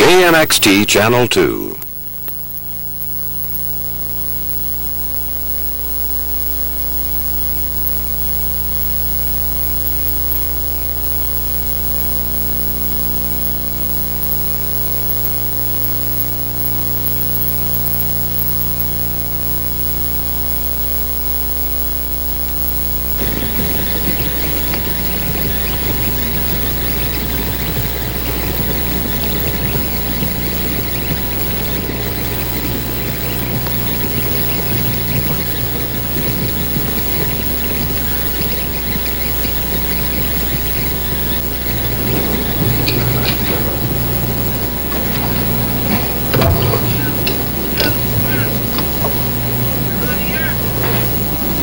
KNXT Channel 2.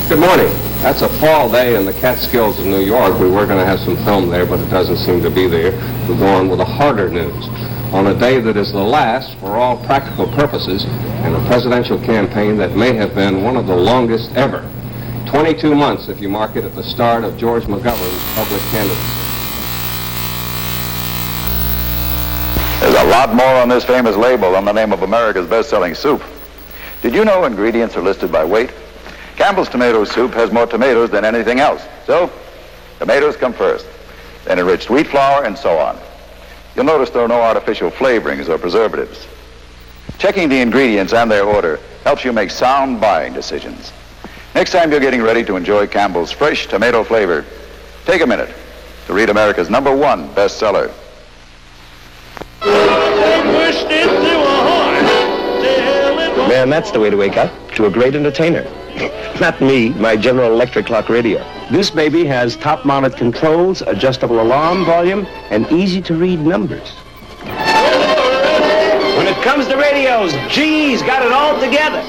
Good morning. That's a fall day in the Catskills of New York. We were going to have some film there, but it doesn't seem to be there. We'll go on with the harder news. On a day that is the last, for all practical purposes, in a presidential campaign that may have been one of the longest ever. 22 months, if you mark it, at the start of George McGovern's public candidacy. There's a lot more on this famous label on the name of America's best-selling soup. Did you know ingredients are listed by weight? Campbell's tomato soup has more tomatoes than anything else. So, tomatoes come first, then enriched wheat flour, and so on. You'll notice there are no artificial flavorings or preservatives. Checking the ingredients and their order helps you make sound buying decisions. Next time you're getting ready to enjoy Campbell's fresh tomato flavor, take a minute to read America's #1 bestseller. Man, that's the way to wake up to a great entertainer. Not me, my General Electric clock radio. This baby has top-mounted controls, adjustable alarm volume, and easy-to-read numbers. When it comes to radios, GE's got it all together.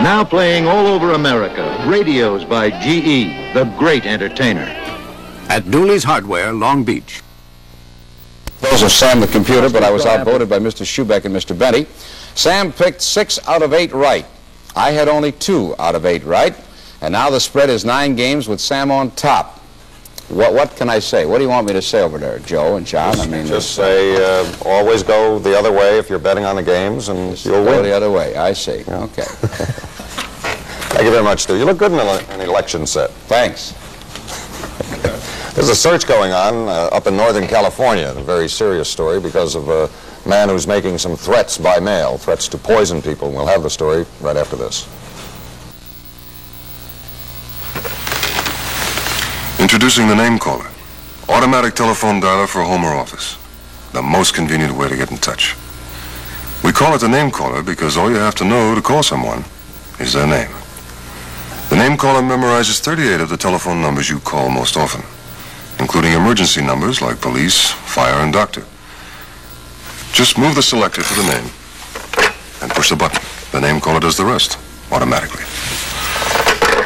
Now playing all over America, radios by GE, the great entertainer. At Dooley's Hardware, Long Beach. Those are Sam the computer, but I was outvoted by Mr. Schubeck and Mr. Benny. Sam picked 6 out of 8 right. I had only 2 out of 8 right, and now the spread is 9 games with Sam on top. What can I say? What do you want me to say over there, Joe and John? Just say always go the other way if you're betting on the games, and you'll win. Go the other way. I see. Yeah. Okay. Thank you very much, Stu. You look good in an election set. Thanks. There's a search going on up in Northern California, a very serious story because of a man who's making some threats by mail, threats to poison people. We'll have the story right after this. Introducing the Name Caller, automatic telephone dialer for home or office. The most convenient way to get in touch. We call it the Name Caller because all you have to know to call someone is their name. The Name Caller memorizes 38 of the telephone numbers you call most often, including emergency numbers like police, fire, and doctor. Just move the selector to the name and push the button. The Name Caller does the rest automatically.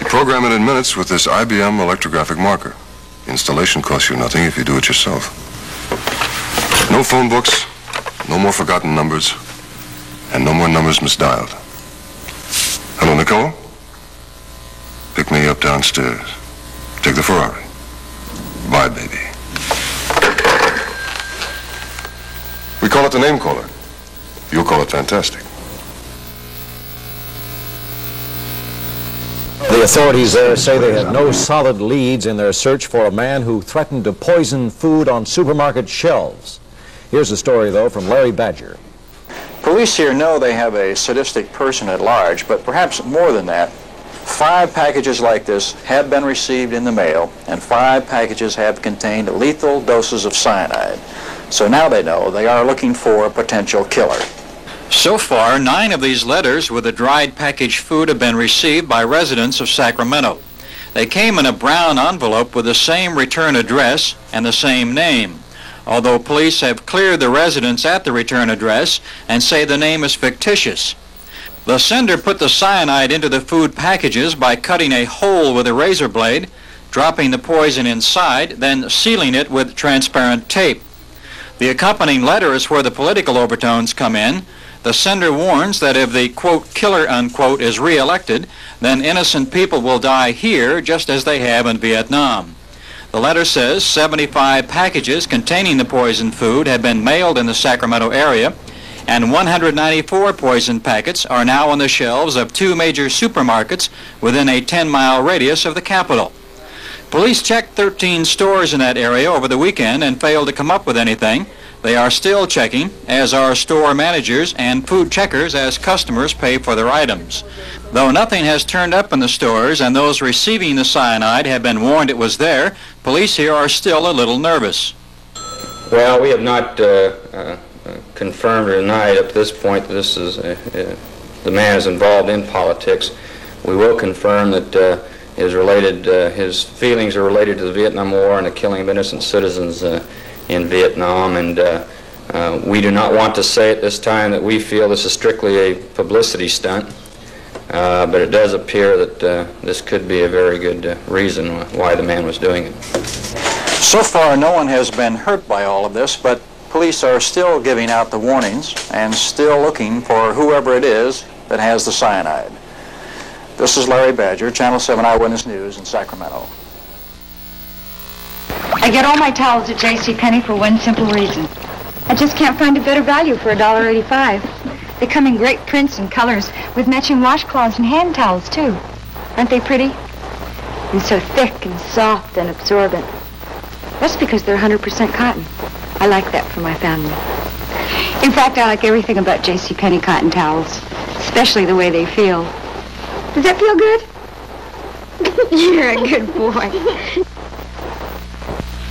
You program it in minutes with this IBM electrographic marker. Installation costs you nothing if you do it yourself. No phone books, no more forgotten numbers, and no more numbers misdialed. Hello, Nicole? Pick me up downstairs. Take the Ferrari. Bye, baby. We call it the Name Caller. You'll call it fantastic. The authorities there say they have no solid leads in their search for a man who threatened to poison food on supermarket shelves. Here's a story, though, from Larry Badger. Police here know they have a sadistic person at large, but perhaps more than that. 5 packages like this have been received in the mail, and 5 packages have contained lethal doses of cyanide. So now they know they are looking for a potential killer. So far, 9 of these letters with the dried packaged food have been received by residents of Sacramento. They came in a brown envelope with the same return address and the same name, although police have cleared the residents at the return address and say the name is fictitious. The sender put the cyanide into the food packages by cutting a hole with a razor blade, dropping the poison inside, then sealing it with transparent tape. The accompanying letter is where the political overtones come in. The sender warns that if the, quote, killer, unquote, is re-elected, then innocent people will die here just as they have in Vietnam. The letter says 75 packages containing the poisoned food have been mailed in the Sacramento area, and 194 poisoned packets are now on the shelves of 2 major supermarkets within a 10-mile radius of the capital. Police checked 13 stores in that area over the weekend and failed to come up with anything. They are still checking, as are store managers and food checkers, as customers pay for their items. Though nothing has turned up in the stores and those receiving the cyanide have been warned it was there, police here are still a little nervous. Well, we have not confirmed or denied up to this point that this is the man is involved in politics. We will confirm that his feelings are related to the Vietnam War and the killing of innocent citizens in Vietnam, and we do not want to say at this time that we feel this is strictly a publicity stunt, but it does appear that this could be a very good reason why the man was doing it. So far, no one has been hurt by all of this, but police are still giving out the warnings and still looking for whoever it is that has the cyanide. This is Larry Badger, Channel 7 Eyewitness News in Sacramento. I get all my towels at JCPenney for one simple reason. I just can't find a better value for $1.85. They come in great prints and colors with matching washcloths and hand towels, too. Aren't they pretty? And so thick and soft and absorbent. That's because they're 100% cotton. I like that for my family. In fact, I like everything about JCPenney cotton towels, especially the way they feel. Does that feel good? You're a good boy.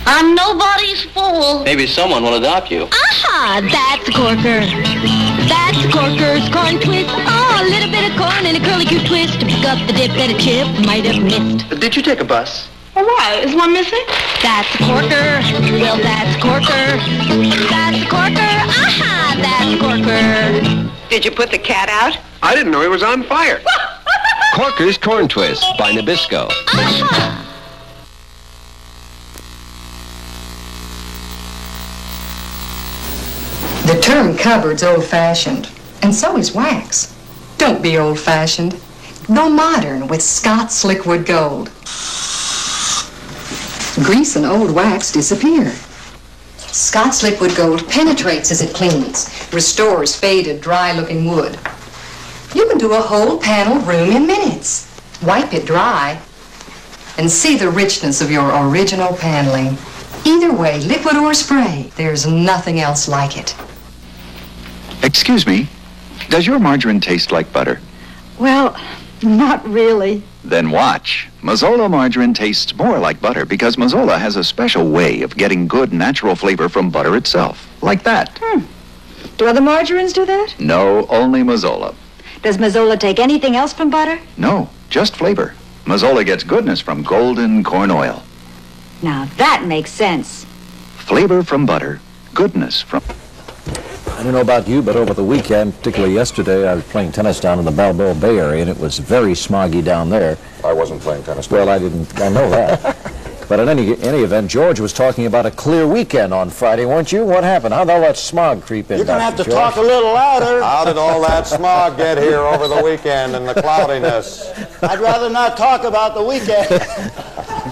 I'm nobody's fool. Maybe someone will adopt you. Aha! That's a corker. That's a corker's corn twist. Oh, a little bit of corn and a curly-Q twist to pick up the dip that a chip might have missed. Did you take a bus? Oh, what? Is one missing? That's a corker. Well, that's a corker. That's a corker. Aha! That's a corker. Did you put the cat out? I didn't know he was on fire. Corker's Corn Twist by Nabisco. Aha! The term cupboard's old-fashioned, and so is wax. Don't be old-fashioned. Go modern with Scott's Liquid Gold. Grease and old wax disappear. Scott's Liquid Gold penetrates as it cleans, restores faded, dry-looking wood. You can do a whole paneled room in minutes. Wipe it dry and see the richness of your original paneling. Either way, liquid or spray, there's nothing else like it. Excuse me, does your margarine taste like butter? Well, not really. Then watch. Mazola margarine tastes more like butter because Mazola has a special way of getting good natural flavor from butter itself. Like that. Do other margarines do that? No, only Mazola. Does Mazola take anything else from butter? No, just flavor. Mazola gets goodness from golden corn oil. Now that makes sense. Flavor from butter, goodness from... I don't know about you, but over the weekend, particularly yesterday, I was playing tennis down in the Balboa Bay Area, and it was very smoggy down there. I wasn't playing tennis. Well, I know that. But in any event, George was talking about a clear weekend on Friday, weren't you? What happened? How'd all that smog creep in? You're going to have to George? talk a little louder. How did all that smog get here over the weekend and the cloudiness? I'd rather not talk about the weekend.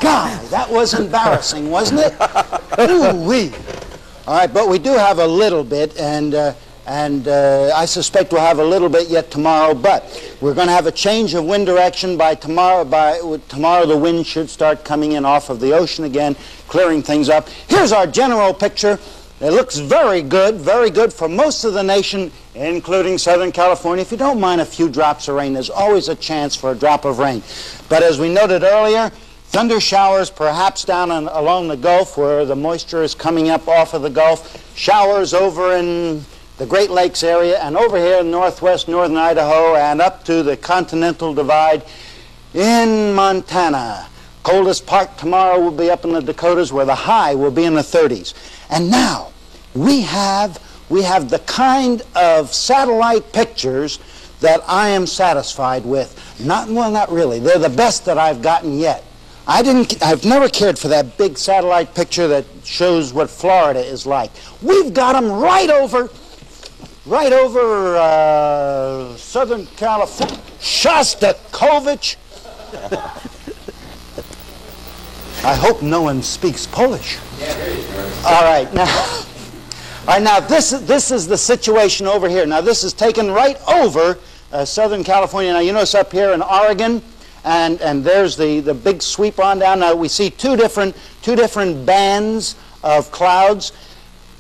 God, that was embarrassing, wasn't it? Ooh-wee. All right, but we do have a little bit, and I suspect we'll have a little bit yet tomorrow, but we're going to have a change of wind direction by tomorrow. Tomorrow the wind should start coming in off of the ocean again, clearing things up. Here's our general picture. It looks very good for most of the nation, including Southern California. If you don't mind a few drops of rain, there's always a chance for a drop of rain. But as we noted earlier, thunder showers perhaps down along the Gulf where the moisture is coming up off of the Gulf. Showers over in the Great Lakes area and over here in northwest northern Idaho and up to the Continental Divide in Montana. Coldest part tomorrow will be up in the Dakotas where the high will be in the 30s. And now we have the kind of satellite pictures that I am satisfied with. Not really. They're the best that I've gotten yet. I've never cared for that big satellite picture that shows what Florida is like. We've got them right over Southern California. Shostakovich. I hope no one speaks Polish. All right, now this is the situation over here. Now this is taken right over Southern California. Now you notice up here in Oregon, and there's the big sweep on down. Now we see two different bands of clouds.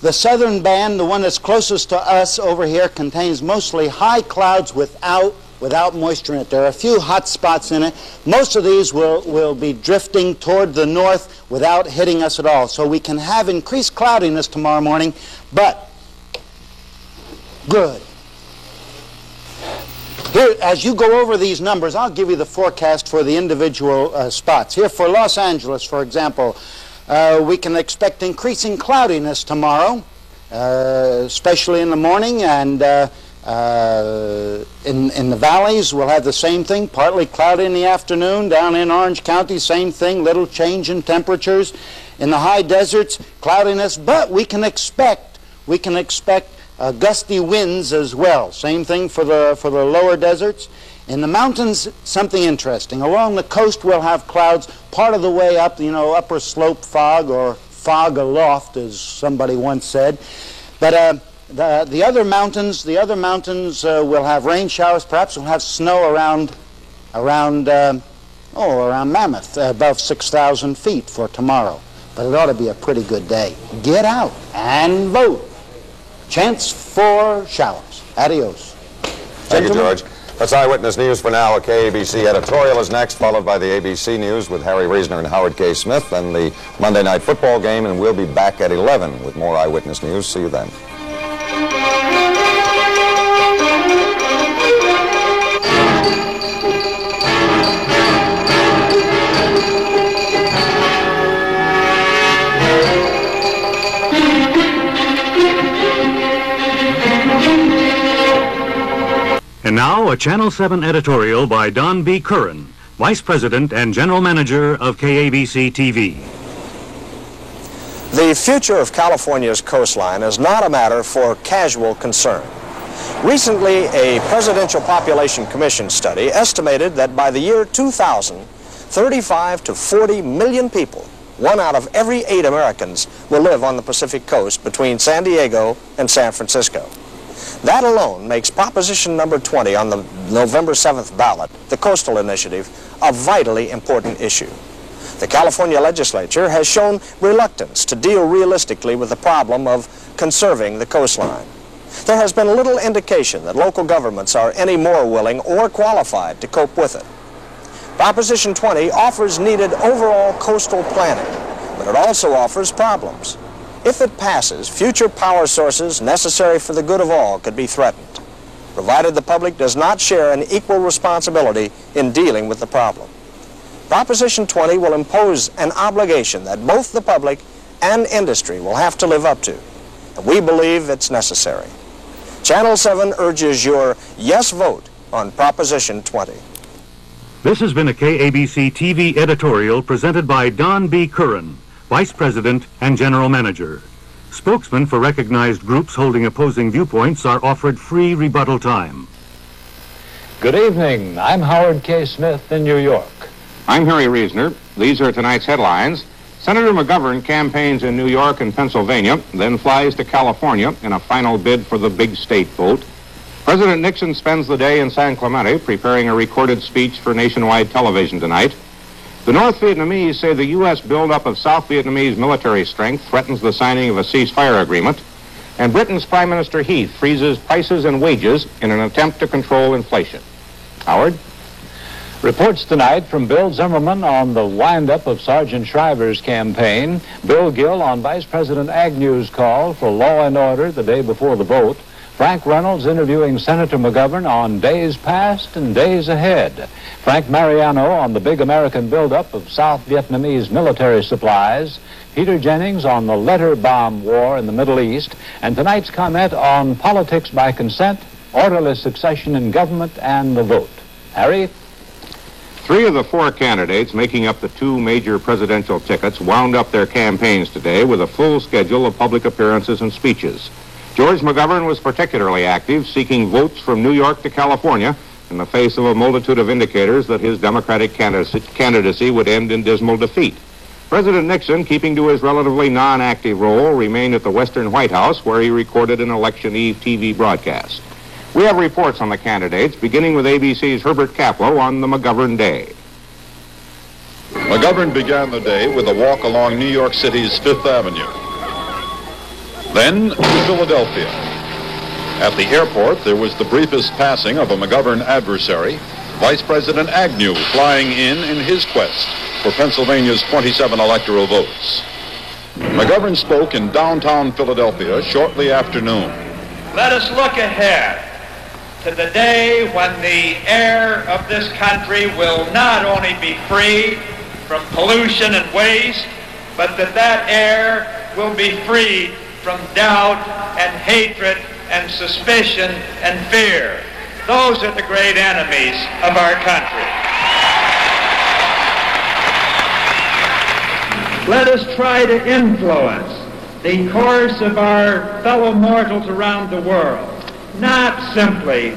The southern band, the one that's closest to us over here, contains mostly high clouds without moisture in it. There are a few hot spots in it. Most of these will be drifting toward the north without hitting us at all. So we can have increased cloudiness tomorrow morning, but good. Here, as you go over these numbers, I'll give you the forecast for the individual spots. Here for Los Angeles, for example, we can expect increasing cloudiness tomorrow, especially in the morning, and in the valleys we'll have the same thing, partly cloudy in the afternoon. Down in Orange County, same thing, little change in temperatures. In the high deserts, cloudiness, but we can expect gusty winds as well. Same thing for the lower deserts. In the mountains, something interesting. Along the coast, we'll have clouds part of the way up, upper slope fog, or fog aloft, as somebody once said. But the other mountains will have rain showers. Perhaps we'll have snow around Mammoth, above 6,000 feet for tomorrow. But it ought to be a pretty good day. Get out and vote. Chance for showers. Adios. Thank you, George. That's Eyewitness News for now. A KABC editorial is next, followed by the ABC News with Harry Reasoner and Howard K. Smith, and the Monday Night Football game, and we'll be back at 11 with more Eyewitness News. See you then. And now, a Channel 7 editorial by Don B. Curran, Vice President and General Manager of KABC TV. The future of California's coastline is not a matter for casual concern. Recently, a Presidential Population Commission study estimated that by the year 2000, 35 to 40 million people, 1 out of every 8 Americans, will live on the Pacific coast between San Diego and San Francisco. That alone makes Proposition number 20 on the November 7th ballot, the Coastal Initiative, a vitally important issue. The California legislature has shown reluctance to deal realistically with the problem of conserving the coastline. There has been little indication that local governments are any more willing or qualified to cope with it. Proposition 20 offers needed overall coastal planning, but it also offers problems. If it passes, future power sources necessary for the good of all could be threatened, provided the public does not share an equal responsibility in dealing with the problem. Proposition 20 will impose an obligation that both the public and industry will have to live up to, and we believe it's necessary. Channel 7 urges your yes vote on Proposition 20. This has been a KABC TV editorial presented by Don B. Curran, Vice President and General Manager. Spokesmen for recognized groups holding opposing viewpoints are offered free rebuttal time. Good evening. I'm Howard K. Smith in New York. I'm Harry Reasoner. These are tonight's headlines. Senator McGovern campaigns in New York and Pennsylvania, then flies to California in a final bid for the big state vote. President Nixon spends the day in San Clemente preparing a recorded speech for nationwide television tonight. The North Vietnamese say the U.S. buildup of South Vietnamese military strength threatens the signing of a ceasefire agreement. And Britain's Prime Minister Heath freezes prices and wages in an attempt to control inflation. Howard? Reports tonight from Bill Zimmerman on the windup of Sergeant Shriver's campaign, Bill Gill on Vice President Agnew's call for law and order the day before the vote, Frank Reynolds interviewing Senator McGovern on days past and days ahead, Frank Mariano on the big American buildup of South Vietnamese military supplies, Peter Jennings on the letter bomb war in the Middle East, and tonight's comment on politics by consent, orderly succession in government, and the vote. Harry? 3 of the 4 candidates making up the 2 major presidential tickets wound up their campaigns today with a full schedule of public appearances and speeches. George McGovern was particularly active, seeking votes from New York to California in the face of a multitude of indicators that his Democratic candidacy would end in dismal defeat. President Nixon, keeping to his relatively non-active role, remained at the Western White House, where he recorded an election eve TV broadcast. We have reports on the candidates, beginning with ABC's Herbert Kaplow on the McGovern Day. McGovern began the day with a walk along New York City's Fifth Avenue. Then to Philadelphia. At the airport, there was the briefest passing of a McGovern adversary, Vice President Agnew flying in his quest for Pennsylvania's 27 electoral votes. McGovern spoke in downtown Philadelphia shortly after noon. Let us look ahead to the day when the air of this country will not only be free from pollution and waste, but that air will be freed from doubt and hatred and suspicion and fear. Those are the great enemies of our country. Let us try to influence the course of our fellow mortals around the world, not simply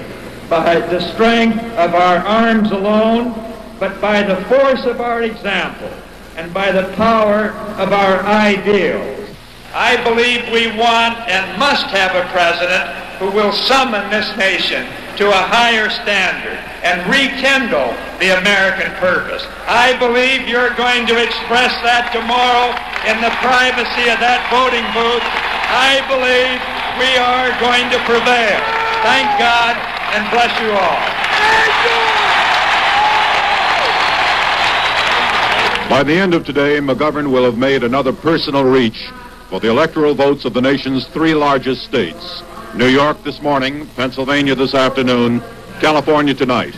by the strength of our arms alone, but by the force of our example and by the power of our ideals. I believe we want and must have a president who will summon this nation to a higher standard and rekindle the American purpose. I believe you're going to express that tomorrow in the privacy of that voting booth. I believe we are going to prevail. Thank God and bless you all. By the end of today, McGovern will have made another personal reach for the electoral votes of the nation's three largest states. New York this morning, Pennsylvania this afternoon, California tonight.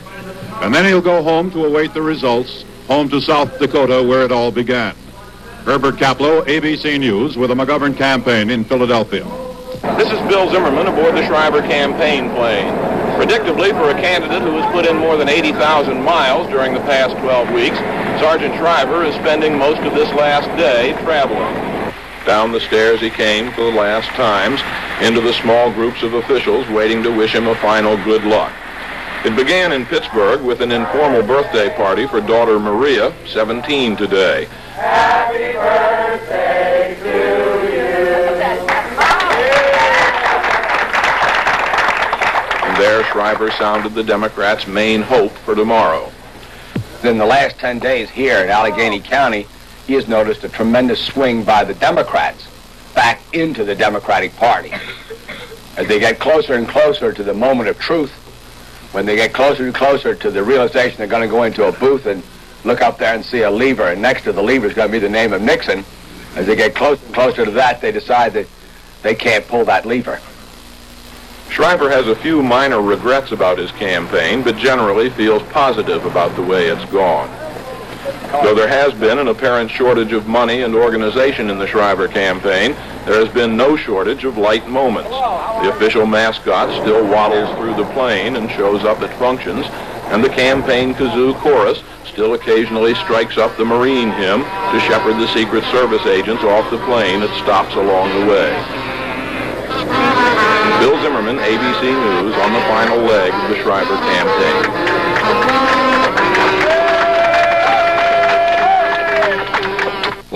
And then he'll go home to await the results, home to South Dakota where it all began. Herbert Kaplow, ABC News, with the McGovern campaign in Philadelphia. This is Bill Zimmerman aboard the Shriver campaign plane. Predictably, for a candidate who has put in more than 80,000 miles during the past 12 weeks, Sergeant Shriver is spending most of this last day traveling. Down the stairs he came for the last times, into the small groups of officials waiting to wish him a final good luck. It began in Pittsburgh with an informal birthday party for daughter Maria, 17 today. Happy birthday to you. And there Shriver sounded the Democrats' main hope for tomorrow. In the last 10 days here in Allegheny County, he has noticed a tremendous swing by the Democrats back into the Democratic Party. As they get closer and closer to the moment of truth, when they get closer and closer to the realization they're going to go into a booth and look up there and see a lever, and next to the lever is going to be the name of Nixon, as they get closer and closer to that, they decide that they can't pull that lever. Shriver has a few minor regrets about his campaign, but generally feels positive about the way it's gone. Though there has been an apparent shortage of money and organization in the Shriver campaign, there has been no shortage of light moments. The official mascot still waddles through the plane and shows up at functions, and the campaign kazoo chorus still occasionally strikes up the Marine hymn to shepherd the Secret Service agents off the plane at stops along the way. Bill Zimmerman, ABC News, on the final leg of the Shriver campaign.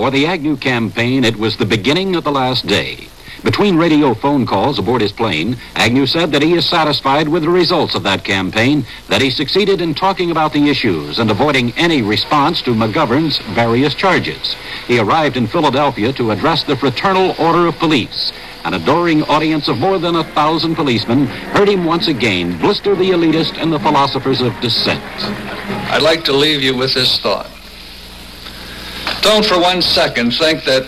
For the Agnew campaign, it was the beginning of the last day. Between radio phone calls aboard his plane, Agnew said that he is satisfied with the results of that campaign, that he succeeded in talking about the issues and avoiding any response to McGovern's various charges. He arrived in Philadelphia to address the Fraternal Order of Police. An adoring audience of more than 1,000 policemen heard him once again blister the elitist and the philosophers of dissent. I'd like to leave you with this thought. Don't for 1 second think that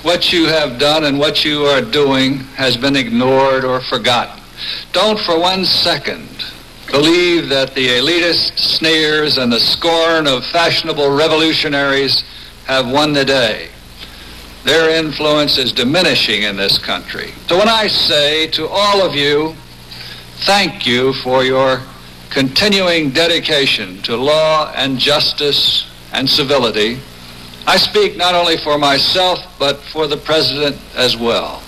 what you have done and what you are doing has been ignored or forgotten. Don't for 1 second believe that the elitist sneers and the scorn of fashionable revolutionaries have won the day. Their influence is diminishing in this country. So when I say to all of you, thank you for your continuing dedication to law and justice and civility, I speak not only for myself, but for the President as well.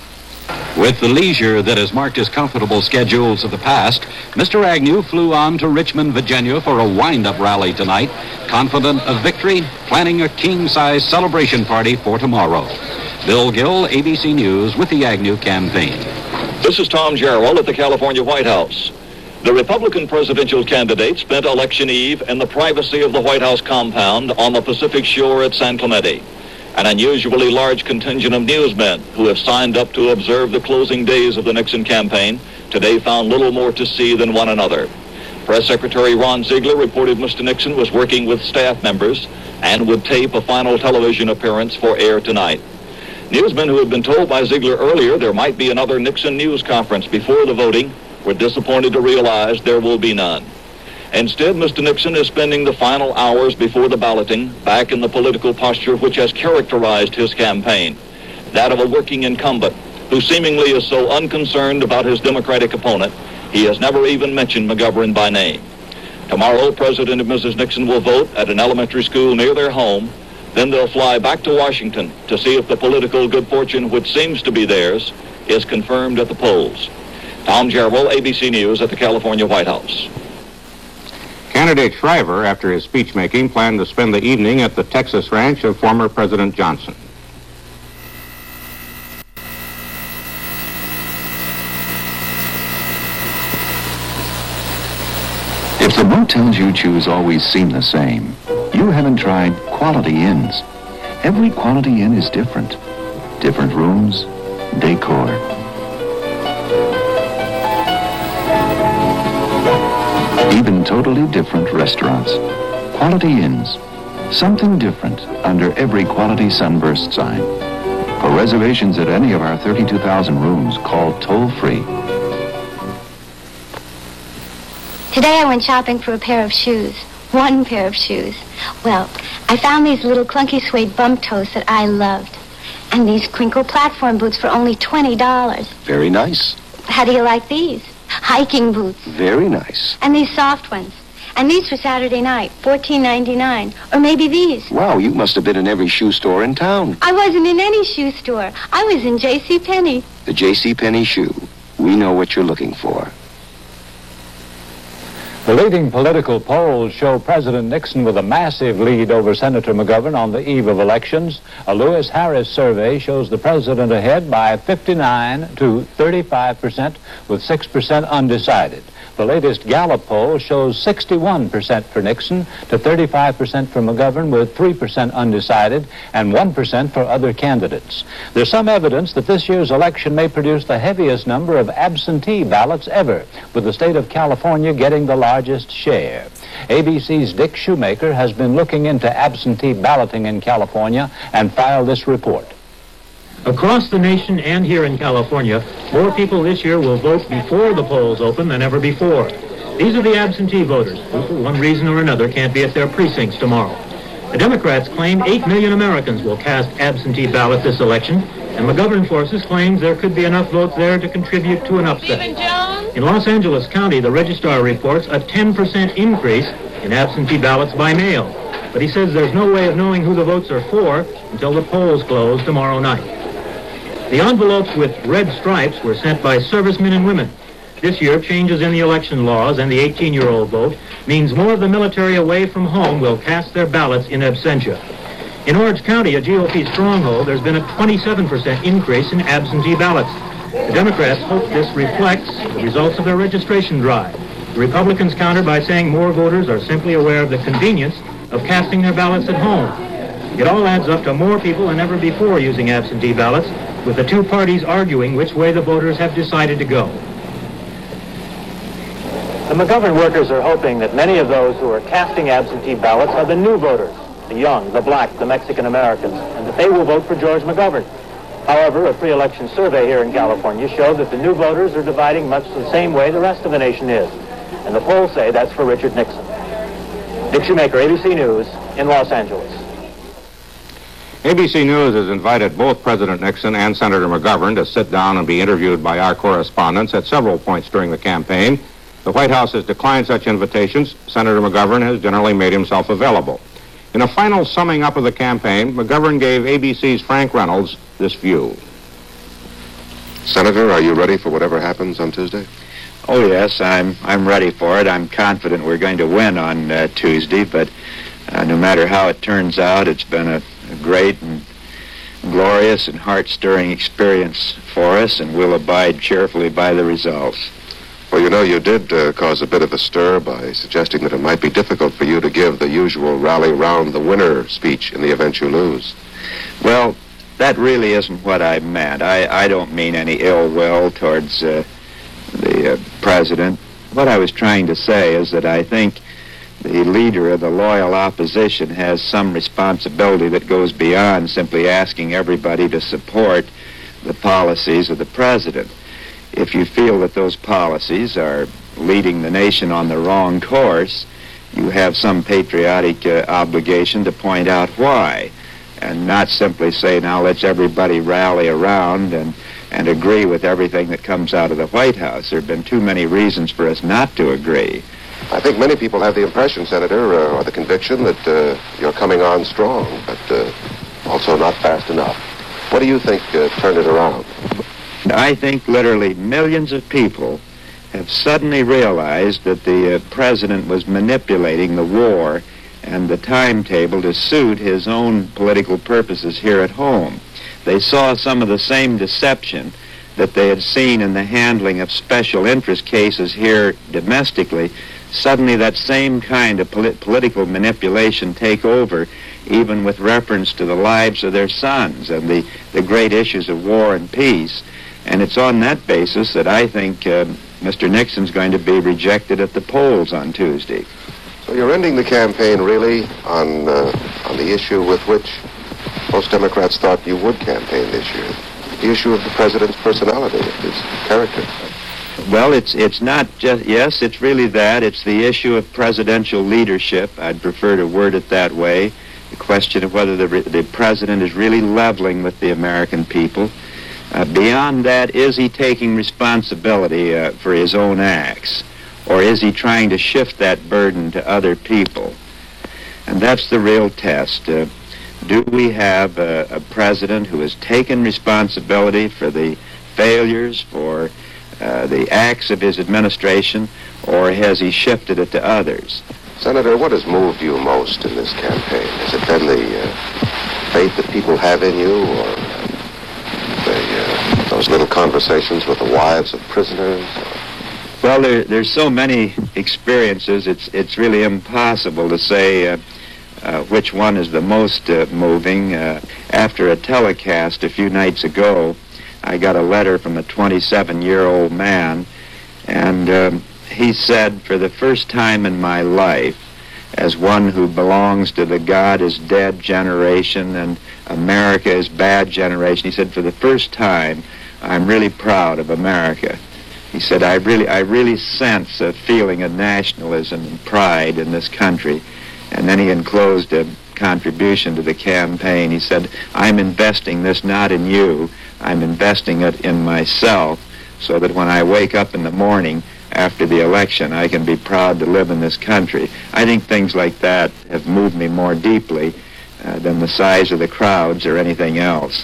With the leisure that has marked his comfortable schedules of the past, Mr. Agnew flew on to Richmond, Virginia for a wind-up rally tonight, confident of victory, planning a king-size celebration party for tomorrow. Bill Gill, ABC News, with the Agnew campaign. This is Tom Jarrell at the California White House. The Republican presidential candidate spent election eve in the privacy of the White House compound on the Pacific shore at San Clemente. An unusually large contingent of newsmen who have signed up to observe the closing days of the Nixon campaign today found little more to see than one another. Press Secretary Ron Ziegler reported Mr. Nixon was working with staff members and would tape a final television appearance for air tonight. Newsmen who had been told by Ziegler earlier there might be another Nixon news conference before the voting were disappointed to realize there will be none. Instead, Mr. Nixon is spending the final hours before the balloting back in the political posture which has characterized his campaign, that of a working incumbent who seemingly is so unconcerned about his Democratic opponent, he has never even mentioned McGovern by name. Tomorrow, President and Mrs. Nixon will vote at an elementary school near their home. Then they'll fly back to Washington to see if the political good fortune which seems to be theirs is confirmed at the polls. Tom Jarrell, ABC News at the California White House. Candidate Shriver, after his speech-making, planned to spend the evening at the Texas ranch of former President Johnson. If the motels you choose always seem the same, you haven't tried Quality Inns. Every Quality Inn is different. Different rooms, decor. Even totally different restaurants. Quality Inns. Something different under every Quality Sunburst sign. For reservations at any of our 32,000 rooms, call toll-free. Today I went shopping for a pair of shoes. One pair of shoes. Well, I found these little clunky suede bump toes that I loved. And these crinkle platform boots for only $20. Very nice. How do you like these? Hiking boots. Very nice. And these soft ones. And these for Saturday night, $14.99. Or maybe these. Wow, you must have been in every shoe store in town. I wasn't in any shoe store. I was in JCPenney. The JCPenney shoe. We know what you're looking for. The leading political polls show President Nixon with a massive lead over Senator McGovern on the eve of elections. A Lewis Harris survey shows the president ahead by 59 to 35%, with 6% undecided. The latest Gallup poll shows 61% for Nixon to 35% for McGovern, with 3% undecided and 1% for other candidates. There's some evidence that this year's election may produce the heaviest number of absentee ballots ever, with the state of California getting the largest share. ABC's Dick Shoemaker has been looking into absentee balloting in California and filed this report. Across the nation and here in California, more people this year will vote before the polls open than ever before. These are the absentee voters who, for one reason or another, can't be at their precincts tomorrow. The Democrats claim 8 million Americans will cast absentee ballot this election, and McGovern Forces claims there could be enough votes there to contribute to an upset. In Los Angeles County, the Registrar reports a 10% increase in absentee ballots by mail, but he says there's no way of knowing who the votes are for until the polls close tomorrow night. The envelopes with red stripes were sent by servicemen and women. This year, changes in the election laws and the 18-year-old vote means more of the military away from home will cast their ballots in absentia. In Orange County, a GOP stronghold, there's been a 27% increase in absentee ballots. The Democrats hope this reflects the results of their registration drive. The Republicans counter by saying more voters are simply aware of the convenience of casting their ballots at home. It all adds up to more people than ever before using absentee ballots, with the two parties arguing which way the voters have decided to go. The McGovern workers are hoping that many of those who are casting absentee ballots are the new voters, the young, the black, the Mexican Americans, and that they will vote for George McGovern. However, a pre-election survey here in California showed that the new voters are dividing much the same way the rest of the nation is. And the polls say that's for Richard Nixon. Dick Shoemaker, ABC News, in Los Angeles. ABC News has invited both President Nixon and Senator McGovern to sit down and be interviewed by our correspondents at several points during the campaign. The White House has declined such invitations. Senator McGovern has generally made himself available. In a final summing up of the campaign, McGovern gave ABC's Frank Reynolds this view. Senator, are you ready for whatever happens on Tuesday? Oh, yes, I'm ready for it. I'm confident we're going to win on Tuesday, but no matter how it turns out, it's been a great and glorious and heart-stirring experience for us, and we'll abide cheerfully by the results. Well, you know, you did cause a bit of a stir by suggesting that it might be difficult for you to give the usual rally round the winner speech in the event you lose. Well, that really isn't what I meant. I don't mean any ill will towards the president. What I was trying to say is that I think the leader of the loyal opposition has some responsibility that goes beyond simply asking everybody to support the policies of the president. If you feel that those policies are leading the nation on the wrong course, you have some patriotic obligation to point out why, and not simply say, now let's everybody rally around and agree with everything that comes out of the White House. There have been too many reasons for us not to agree. I think many people have the impression, Senator, or the conviction that you're coming on strong, but also not fast enough. What do you think turned it around? I think literally millions of people have suddenly realized that the president was manipulating the war and the timetable to suit his own political purposes here at home. They saw some of the same deception that they had seen in the handling of special interest cases here domestically. Suddenly that same kind of political manipulation take over, even with reference to the lives of their sons and the great issues of war and peace. And it's on that basis that I think Mr. Nixon's going to be rejected at the polls on Tuesday. So you're ending the campaign really on the issue with which most Democrats thought you would campaign this year, the issue of the president's personality, of his character. Well, it's not just, yes, it's really that. It's the issue of presidential leadership. I'd prefer to word it that way. The question of whether the president is really leveling with the American people. Beyond that, is he taking responsibility for his own acts? Or is he trying to shift that burden to other people? And that's the real test. Do we have a president who has taken responsibility for the failures, for the acts of his administration, or has he shifted it to others? Senator, what has moved you most in this campaign? Has it been the faith that people have in you, or those little conversations with the wives of prisoners? Well, there's so many experiences, it's really impossible to say which one is the most moving. After a telecast a few nights ago, I got a letter from a 27-year-old man, and he said, for the first time in my life, as one who belongs to the God is dead generation and America is bad generation, he said, for the first time, I'm really proud of America. He said, I really sense a feeling of nationalism and pride in this country. And then he enclosed a contribution to the campaign. He said, I'm investing this not in you, I'm investing it in myself, so that when I wake up in the morning after the election, I can be proud to live in this country. I think things like that have moved me more deeply than the size of the crowds or anything else.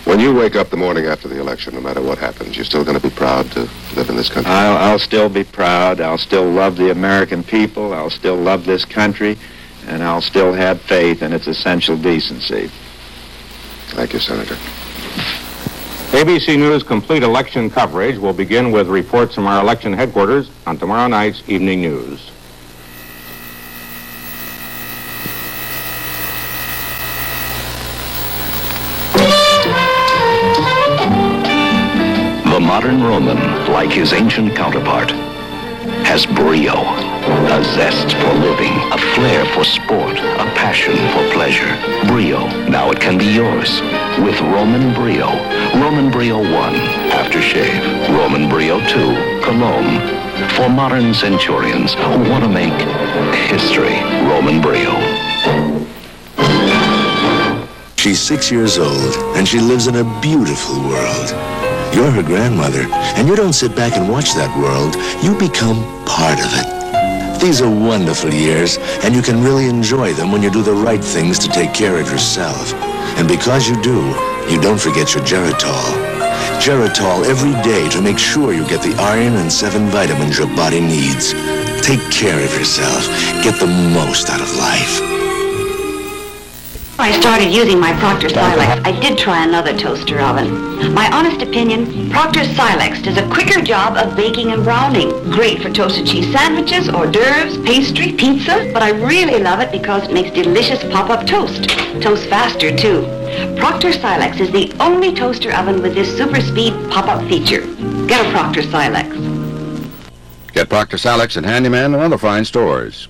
When you wake up the morning after the election, no matter what happens, you're still going to be proud to live in this country? I'll still be proud. I'll still love the American people. I'll still love this country. And I'll still have faith in its essential decency. Thank you, Senator. ABC News' complete election coverage will begin with reports from our election headquarters on tomorrow night's Evening News. The modern Roman, like his ancient counterpart, has brio, a zest for living, a flair for sport, a passion for pleasure. Brio, now it can be yours with Roman Brio. Roman Brio 1, aftershave. Roman Brio 2, cologne. For modern centurions who want to make history, Roman Brio. She's 6 years old, and she lives in a beautiful world. You're her grandmother, and you don't sit back and watch that world. You become part of it. These are wonderful years, and you can really enjoy them when you do the right things to take care of yourself. And because you do, you don't forget your Geritol. Geritol every day to make sure you get the iron and 7 vitamins your body needs. Take care of yourself. Get the most out of life. I started using my Proctor Silex. I did try another toaster oven. My honest opinion, Proctor Silex does a quicker job of baking and browning. Great for toasted cheese sandwiches, hors d'oeuvres, pastry, pizza. But I really love it because it makes delicious pop-up toast. Toast faster, too. Proctor Silex is the only toaster oven with this super speed pop-up feature. Get a Proctor Silex. Get Proctor Silex at Handyman and other fine stores.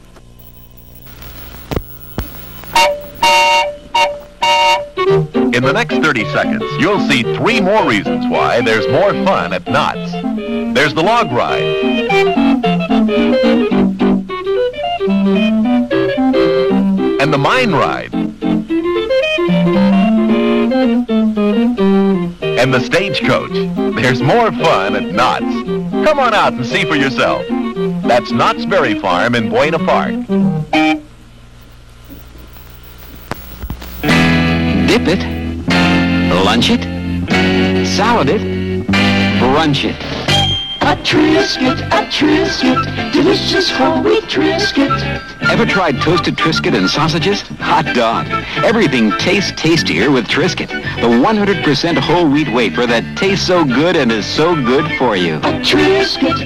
In the next 30 seconds, you'll see 3 more reasons why there's more fun at Knott's. There's the log ride. And the mine ride. And the stagecoach. There's more fun at Knott's. Come on out and see for yourself. That's Knott's Berry Farm in Buena Park. Dip it, lunch it, salad it, brunch it. A Triscuit, delicious whole wheat Triscuit. Ever tried toasted Triscuit and sausages? Hot dog. Everything tastes tastier with Triscuit, the 100% whole wheat wafer that tastes so good and is so good for you. A Triscuit,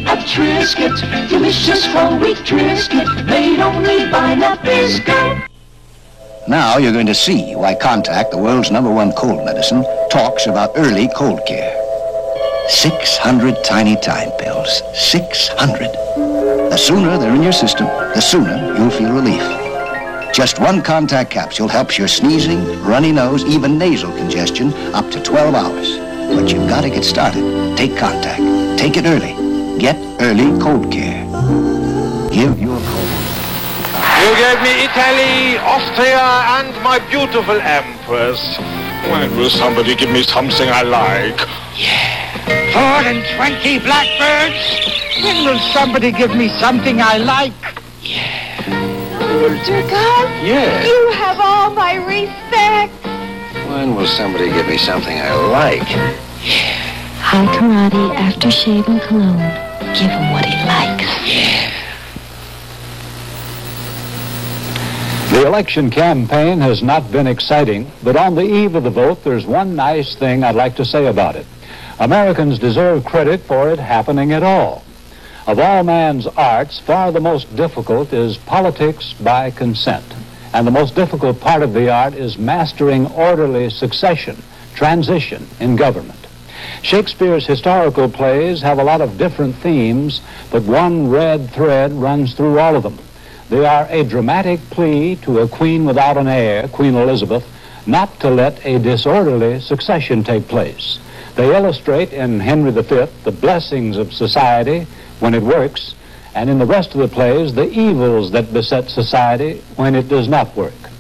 delicious whole wheat Triscuit, made only by Nabisco. Now you're going to see why Contact, the world's #1 cold medicine, talks about early cold care. 600 tiny time pills. 600. The sooner they're in your system, the sooner you'll feel relief. Just 1 Contact capsule helps your sneezing, runny nose, even nasal congestion up to 12 hours. But you've got to get started. Take Contact. Take it early. Get early cold care. Give your cold. You gave me Italy, Austria, and my beautiful Empress. When will somebody give me something I like? 4 and 20 blackbirds. When will somebody give me something I like? Durga? Yes. You have all my respect. When will somebody give me something I like? High karate, aftershave, and cologne. Give him what he likes. The election campaign has not been exciting, but on the eve of the vote, there's one nice thing I'd like to say about it. Americans deserve credit for it happening at all. Of all man's arts, far the most difficult is politics by consent. And the most difficult part of the art is mastering orderly succession, transition in government. Shakespeare's historical plays have a lot of different themes, but one red thread runs through all of them. They are a dramatic plea to a queen without an heir, Queen Elizabeth, not to let a disorderly succession take place. They illustrate in Henry V the blessings of society when it works, and in the rest of the plays, the evils that beset society when it does not work.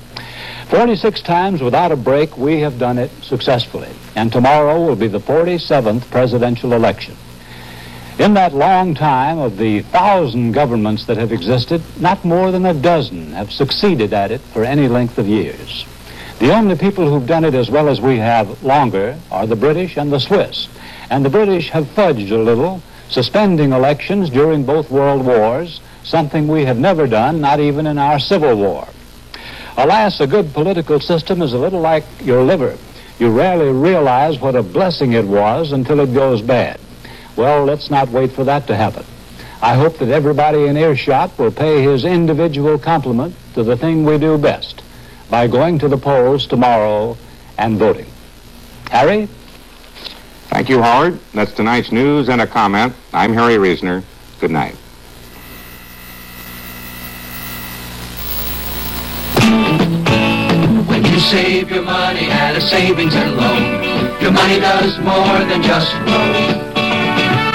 46 times without a break, we have done it successfully, and tomorrow will be the 47th presidential election. In that long time of the 1,000 governments that have existed, not more than a dozen have succeeded at it for any length of years. The only people who've done it as well as we have longer are the British and the Swiss. And the British have fudged a little, suspending elections during both world wars, something we have never done, not even in our Civil War. Alas, a good political system is a little like your liver. You rarely realize what a blessing it was until it goes bad. Well, let's not wait for that to happen. I hope that everybody in earshot will pay his individual compliment to the thing we do best, by going to the polls tomorrow and voting. Harry? Thank you, Howard. That's tonight's news and a comment. I'm Harry Reasoner. Good night. When you save your money at a savings and loan, your money does more than just grow.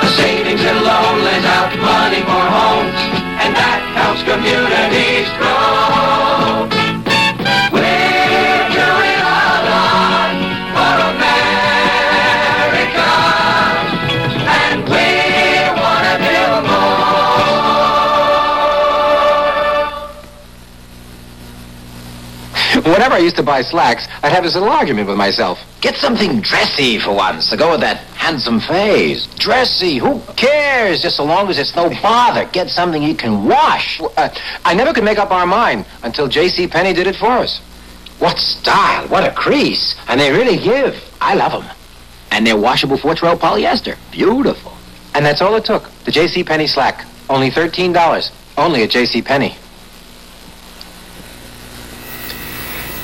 A savings and loan lends out money for homes, and that helps communities grow. We're doing a lot for America, and we want to build more. Whenever I used to buy slacks, I'd have this little argument with myself. Get something dressy for once to go with that Handsome face, dressy, who cares? Just so long as it's no bother. Get something you can wash. I never could make up our mind until J.C. Penney did it for us. What style, what a crease. And they really give. I love them. And they're washable 4-12 polyester. Beautiful. And that's all it took. The J.C. Penney slack. Only $13. Only at J.C. Penney.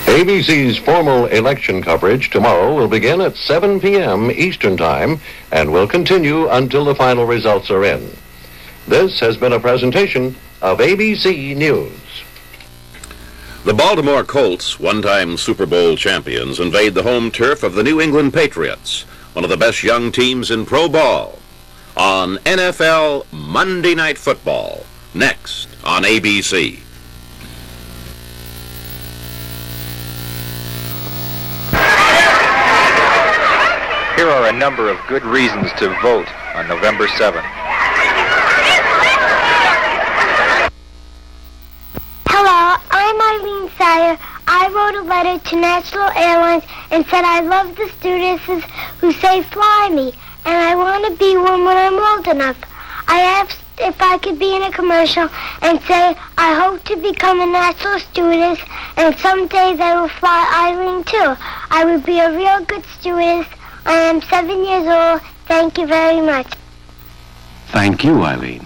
ABC's formal election coverage tomorrow will begin at 7 p.m. Eastern Time and will continue until the final results are in. This has been a presentation of ABC News. The Baltimore Colts, one-time Super Bowl champions, invade the home turf of the New England Patriots, one of the best young teams in pro ball, on NFL Monday Night Football, next on ABC. Here are a number of good reasons to vote on November 7th. Hello, I'm Eileen Sayer. I wrote a letter to National Airlines and said I love the stewardesses who say fly me, and I want to be one when I'm old enough. I asked if I could be in a commercial and say I hope to become a national stewardess, and some days I will fly Eileen too. I would be a real good stewardess. I am 7 years old. Thank you very much. Thank you, Eileen.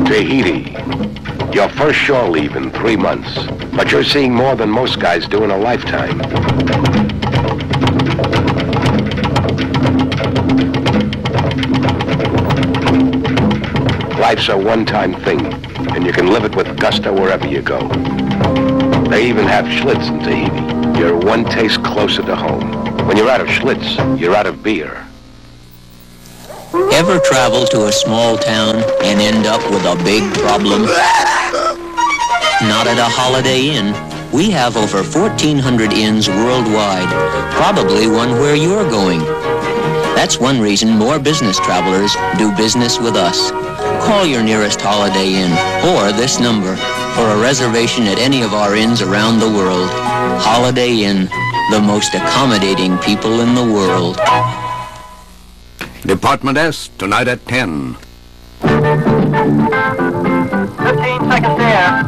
Tahiti. Your first shore leave in 3 months, but you're seeing more than most guys do in a lifetime. Life's a one-time thing, and you can live it with gusto wherever you go. They even have Schlitz in Tahiti. You're one taste closer to home. When you're out of Schlitz, you're out of beer. Ever travel to a small town and end up with a big problem? Not at a Holiday Inn. We have over 1,400 inns worldwide, probably one where you're going. That's one reason more business travelers do business with us. Call your nearest Holiday Inn or this number for a reservation at any of our inns around the world. Holiday Inn, the most accommodating people in the world. Department S, tonight at 10. 15 seconds there.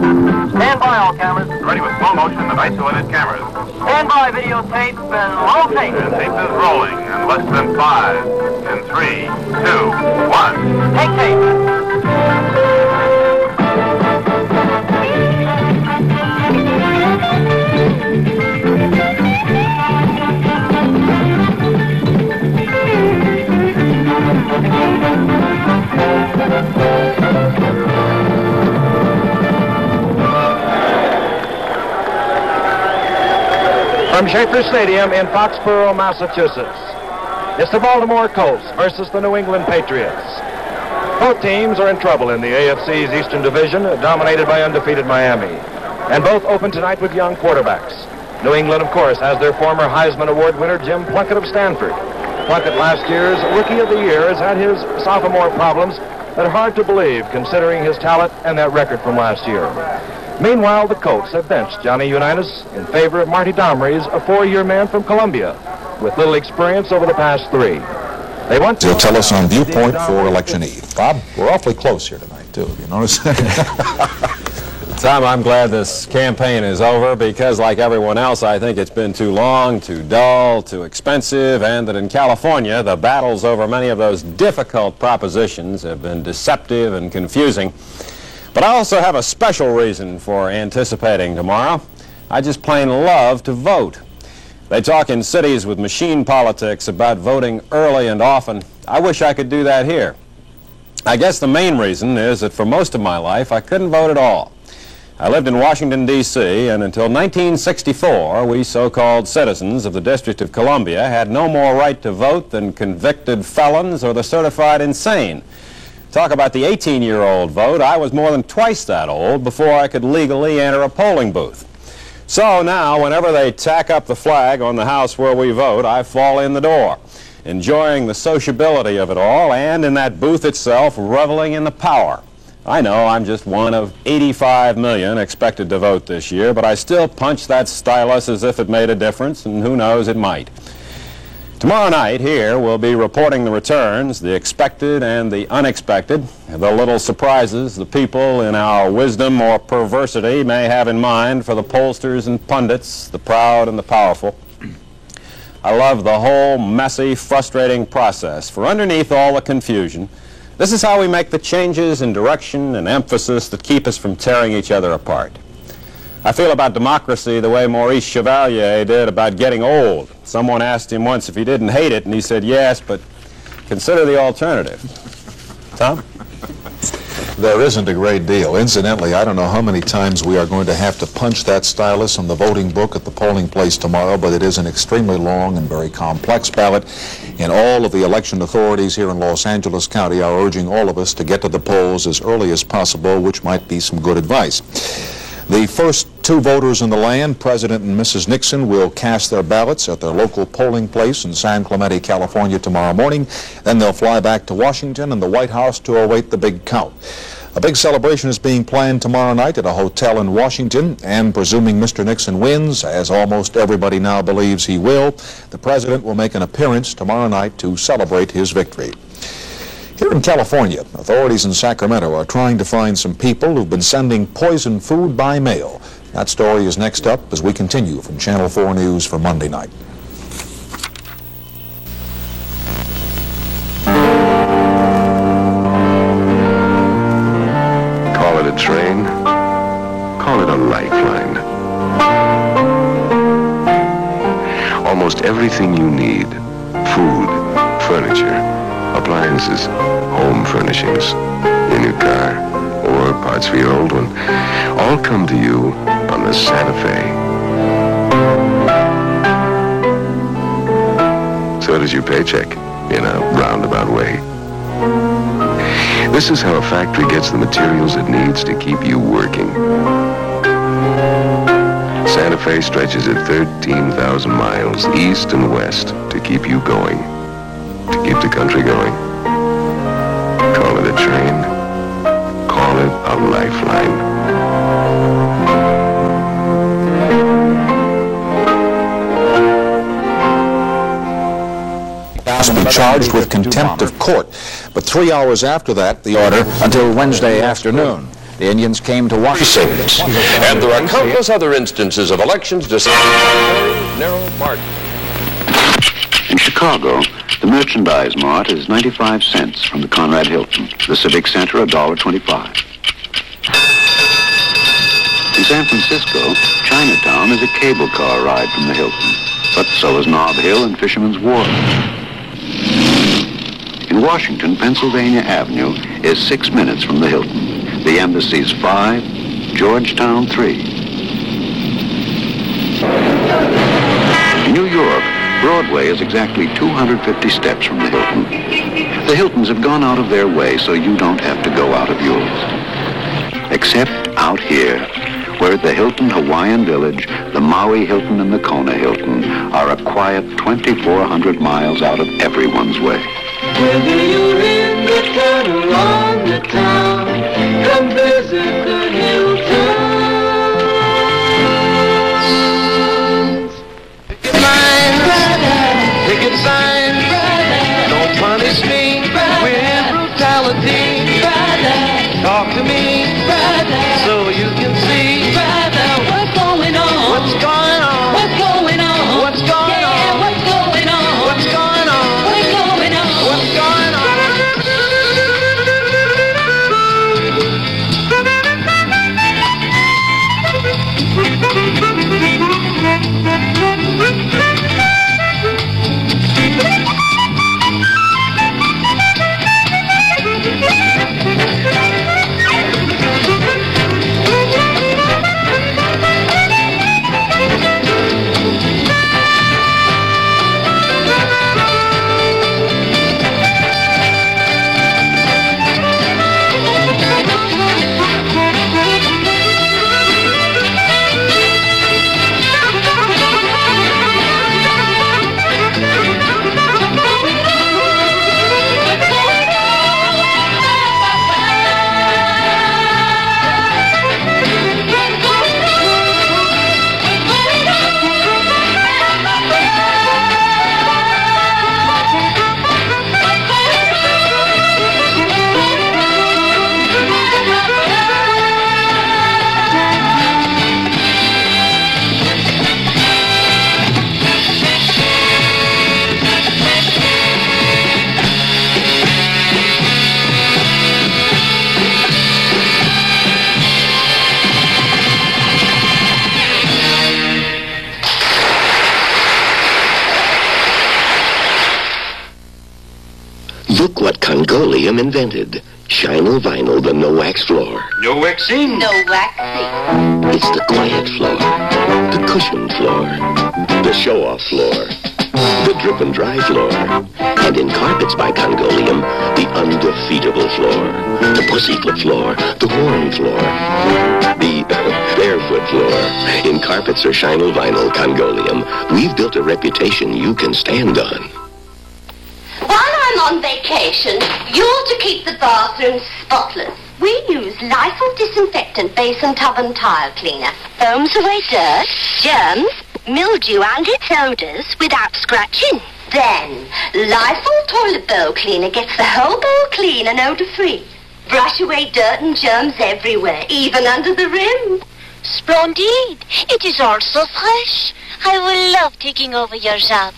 Stand by all cameras. Ready with slow motion and isolated cameras. Stand by videotape and roll tape. And tape is rolling in less than 5, in 3, 2, 1. Take tape. From Schaefer Stadium in Foxborough, Massachusetts, it's the Baltimore Colts versus the New England Patriots. Both teams are in trouble in the AFC's Eastern Division, dominated by undefeated Miami. And both open tonight with young quarterbacks. New England, of course, has their former Heisman Award winner, Jim Plunkett of Stanford. Plunkett, last year's Rookie of the Year, has had his sophomore problems that are hard to believe considering his talent and that record from last year. Meanwhile, the Colts have benched Johnny Unitas in favor of Marty Domrys, a 4-year man from Columbia, with little experience over the past 3. They want to tell us on Viewpoint for Election Eve. Bob, we're awfully close here tonight, too. Have you noticed? Tom, I'm glad this campaign is over because, like everyone else, I think it's been too long, too dull, too expensive, and that in California, the battles over many of those difficult propositions have been deceptive and confusing. But I also have a special reason for anticipating tomorrow. I just plain love to vote. They talk in cities with machine politics about voting early and often. I wish I could do that here. I guess the main reason is that for most of my life, I couldn't vote at all. I lived in Washington, D.C., and until 1964, we so-called citizens of the District of Columbia had no more right to vote than convicted felons or the certified insane. Talk about the 18-year-old vote. I was more than twice that old before I could legally enter a polling booth. So now, whenever they tack up the flag on the house where we vote, I fall in the door, enjoying the sociability of it all, and in that booth itself, reveling in the power I know I'm just one of 85 million expected to vote this year, but I still punch that stylus as if it made a difference, and who knows, it might. Tomorrow night here we'll be reporting the returns, the expected and the unexpected, the little surprises the people in our wisdom or perversity may have in mind for the pollsters and pundits, the proud and the powerful. I love the whole messy, frustrating process, for underneath all the confusion, this is how we make the changes in direction and emphasis that keep us from tearing each other apart. I feel about democracy the way Maurice Chevalier did about getting old. Someone asked him once if he didn't hate it, and he said, yes, but consider the alternative. Tom? There isn't a great deal. Incidentally, I don't know how many times we are going to have to punch that stylus on the voting book at the polling place tomorrow, but it is an extremely long and very complex ballot, and all of the election authorities here in Los Angeles County are urging all of us to get to the polls as early as possible, which might be some good advice. The first two voters in the land, President and Mrs. Nixon, will cast their ballots at their local polling place in San Clemente, California tomorrow morning. Then they'll fly back to Washington and the White House to await the big count. A big celebration is being planned tomorrow night at a hotel in Washington, and presuming Mr. Nixon wins, as almost everybody now believes he will, the president will make an appearance tomorrow night to celebrate his victory. Here in California, authorities in Sacramento are trying to find some people who've been sending poisoned food by mail. That story is next up as we continue from Channel 4 News for Monday night. Call it a train, call it a lifeline. Almost everything you need, food, furniture, appliances, home furnishings, your new car, or parts for your old one, all come to you on the Santa Fe. So does your paycheck, in a roundabout way. This is how a factory gets the materials it needs to keep you working. Santa Fe stretches it 13,000 miles east and west to keep you going, to keep the country going. Call it a train, call it a lifeline. To be charged with contempt of court. But 3 hours after that, the order until Wednesday afternoon. The Indians came to Washington. And there are countless other instances of elections decided by very narrow margins. In Chicago, the Merchandise Mart is 95 cents from the Conrad Hilton. The Civic Center, $1.25. In San Francisco, Chinatown is a cable car ride from the Hilton. But so is Nob Hill and Fisherman's Wharf. In Washington, Pennsylvania Avenue is 6 minutes from the Hilton. The Embassy's 5, Georgetown 3. In New York, Broadway is exactly 250 steps from the Hilton. The Hiltons have gone out of their way so you don't have to go out of yours. Except out here, where at the Hilton Hawaiian Village, the Maui Hilton and the Kona Hilton are a quiet 2,400 miles out of everyone's way. Whether you're in the town or on the town, come visit the Hiltons. Picket line, picket sign, don't punish me with brutality. Talk to me so you can see what's going on. What's going on? What's going on? What's going on? What's going on? What's going on? What's going on? What's going on? Look what Congolium invented. Shinyl Vinyl, the no-wax floor. No waxing. No waxing. It's the quiet floor, the cushioned floor, the show-off floor, the drip and dry floor, and in carpets by Congolium, the undefeatable floor, the pussyfoot floor, the worn floor, the barefoot floor. In carpets or Shinyl Vinyl Congolium, we've built a reputation you can stand on. While I'm on vacation, you're to keep the bathroom spotless. We use Lysol disinfectant base and tub and tile cleaner. Foams away dirt, germs, mildew and its odors without scratching. Then, Lysol toilet bowl cleaner gets the whole bowl clean and odor-free. Brush away dirt and germs everywhere, even under the rim. Splendid. It is all so fresh. I will love taking over your job.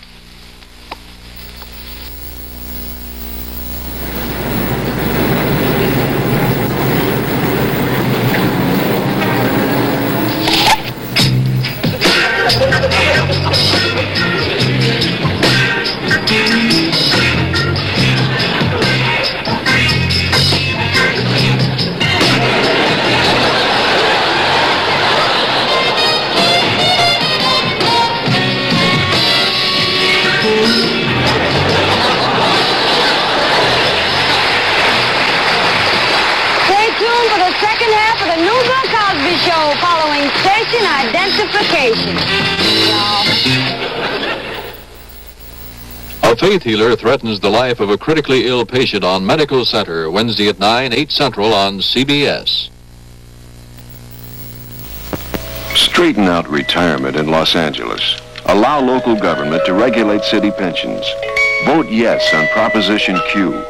Identification. A faith healer threatens the life of a critically ill patient on Medical Center, Wednesday at 9, 8 Central on CBS. Straighten out retirement in Los Angeles. Allow local government to regulate city pensions. Vote yes on Proposition Q.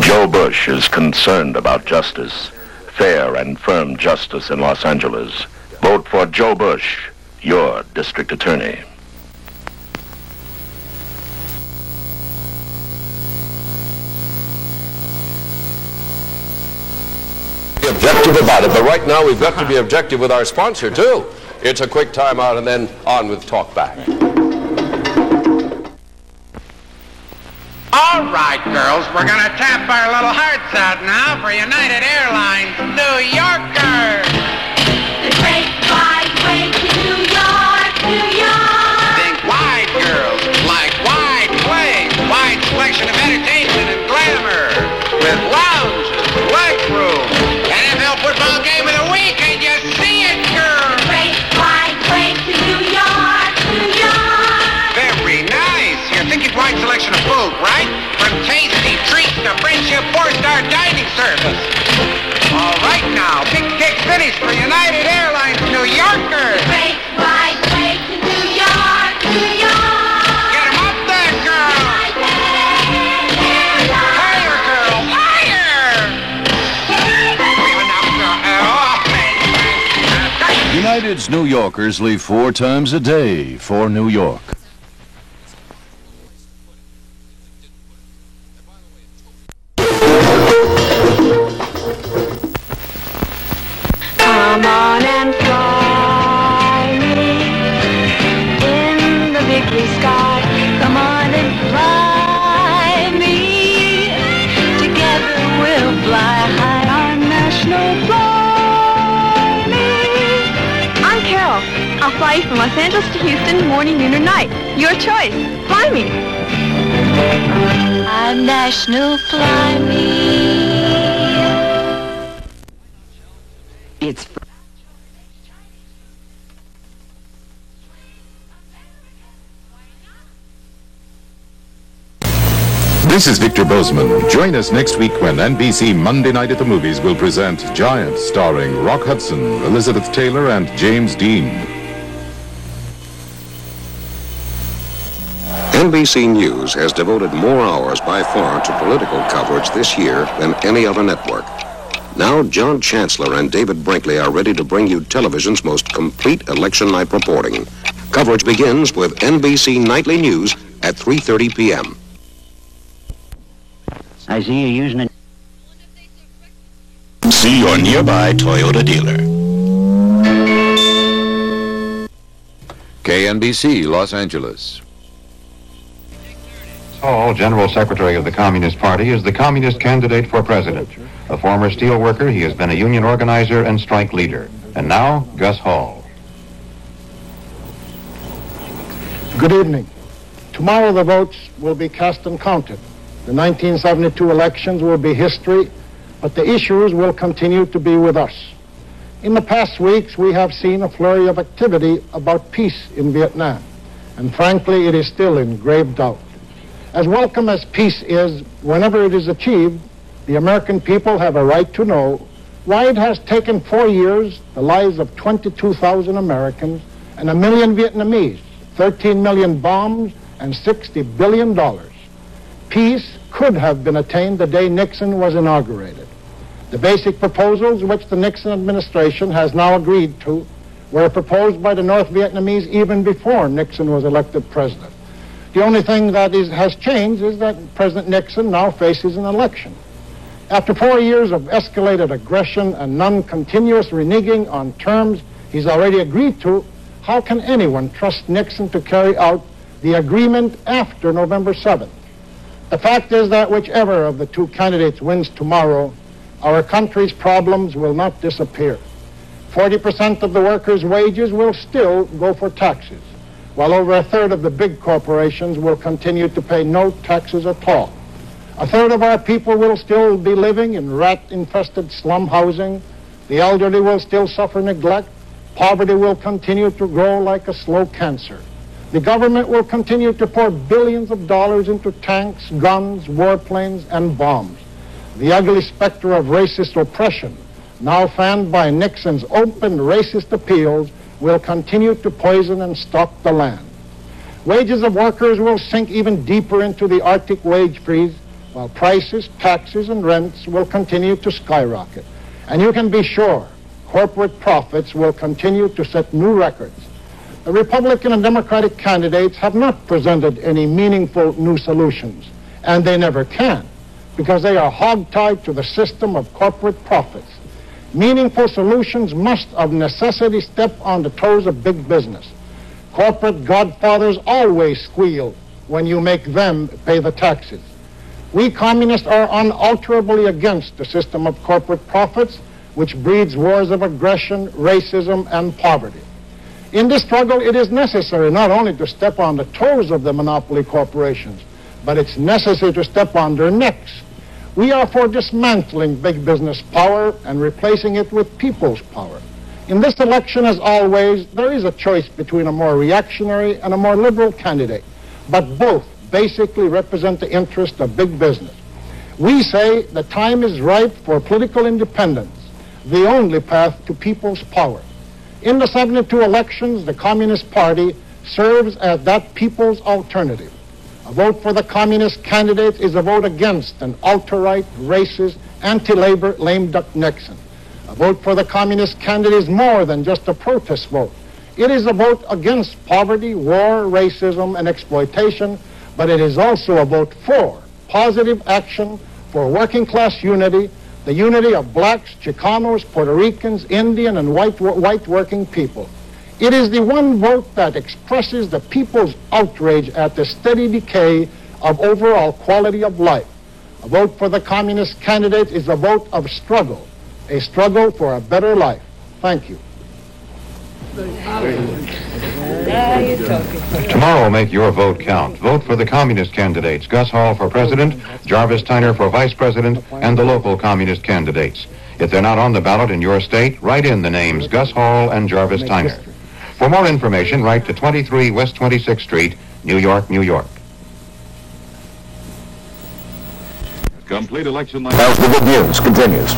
Joe Bush is concerned about justice, fair and firm justice in Los Angeles. Vote for Joe Bush, your district attorney. Be objective about it, but right now we've got to be objective with our sponsor, too. It's a quick time out and then on with Talk Back. All right, girls, we're going to tap our little hearts out now for United Airlines New Yorker. The great wide way to New York, New York. Think wide, girls, like wide plays, wide selection of entertainment and glamour, with lounges, leg room, NFL football game of the week, and you see it, girls. The great wide way to New York, New York. Very nice. You're thinking wide selection of food, right? From tasty treats to friendship 4-star dining service. All right now, big kick finish for United Airlines New Yorker. Great wide way to New York, New York. Get 'em up there, girl. Higher, girl, higher. United's New Yorkers leave 4 times a day for New York. Come on and fly me in the big blue sky. Come on and fly me. Together we'll fly high. Our national fly me. I'm Carol. I'll fly you from Los Angeles to Houston, morning, noon, or night. Your choice. Fly me. I'm national fly me. It's This is Victor Bozeman. Join us next week when NBC Monday Night at the Movies will present Giant, starring Rock Hudson, Elizabeth Taylor, and James Dean. NBC News has devoted more hours by far to political coverage this year than any other network. Now, John Chancellor and David Brinkley are ready to bring you television's most complete election night reporting. Coverage begins with NBC Nightly News at 3:30 p.m. I see you using it. See your nearby Toyota dealer. KNBC, Los Angeles. Hall, General Secretary of the Communist Party, is the communist candidate for president. A former steel worker, he has been a union organizer and strike leader. And now, Gus Hall. Good evening. Tomorrow the votes will be cast and counted. The 1972 elections will be history, but the issues will continue to be with us. In the past weeks, we have seen a flurry of activity about peace in Vietnam, and frankly, it is still in grave doubt. As welcome as peace is, whenever it is achieved, the American people have a right to know why it has taken 4 years, the lives of 22,000 Americans, and 1 million Vietnamese, 13 million bombs, and $60 billion. Peace could have been attained the day Nixon was inaugurated. The basic proposals which the Nixon administration has now agreed to were proposed by the North Vietnamese even before Nixon was elected president. The only thing that has changed is that President Nixon now faces an election. After 4 years of escalated aggression and non-continuous reneging on terms he's already agreed to, how can anyone trust Nixon to carry out the agreement after November 7th? The fact is that whichever of the two candidates wins tomorrow, our country's problems will not disappear. 40% of the workers' wages will still go for taxes, while over a third of the big corporations will continue to pay no taxes at all. A third of our people will still be living in rat-infested slum housing. The elderly will still suffer neglect. Poverty will continue to grow like a slow cancer. The government will continue to pour billions of dollars into tanks, guns, warplanes, and bombs. The ugly specter of racist oppression, now fanned by Nixon's open racist appeals, will continue to poison and stalk the land. Wages of workers will sink even deeper into the Arctic wage freeze, while prices, taxes, and rents will continue to skyrocket. And you can be sure corporate profits will continue to set new records. The Republican and Democratic candidates have not presented any meaningful new solutions, and they never can, because they are hogtied to the system of corporate profits. Meaningful solutions must of necessity step on the toes of big business. Corporate godfathers always squeal when you make them pay the taxes. We communists are unalterably against the system of corporate profits, which breeds wars of aggression, racism, and poverty. In this struggle, it is necessary not only to step on the toes of the monopoly corporations, but it's necessary to step on their necks. We are for dismantling big business power and replacing it with people's power. In this election, as always, there is a choice between a more reactionary and a more liberal candidate, but both basically represent the interest of big business. We say the time is ripe for political independence, the only path to people's power. In the 72 elections, the Communist Party serves as that people's alternative. A vote for the communist candidate is a vote against an alt-right, racist, anti-labor, lame duck Nixon. A vote for the communist candidate is more than just a protest vote. It is a vote against poverty, war, racism, and exploitation, but it is also a vote for positive action, for working-class unity, the unity of blacks, Chicanos, Puerto Ricans, Indian, and white working people. It is the one vote that expresses the people's outrage at the steady decay of overall quality of life. A vote for the communist candidate is a vote of struggle, a struggle for a better life. Thank you. Tomorrow, make your vote count. Vote for the communist candidates, Gus Hall for president, Jarvis Tyner for vice president, and the local communist candidates. If they're not on the ballot in your state, write in the names Gus Hall and Jarvis Tyner. For more information, write to 23 West 26th Street, New York, New York. Complete election night. As the good news continues.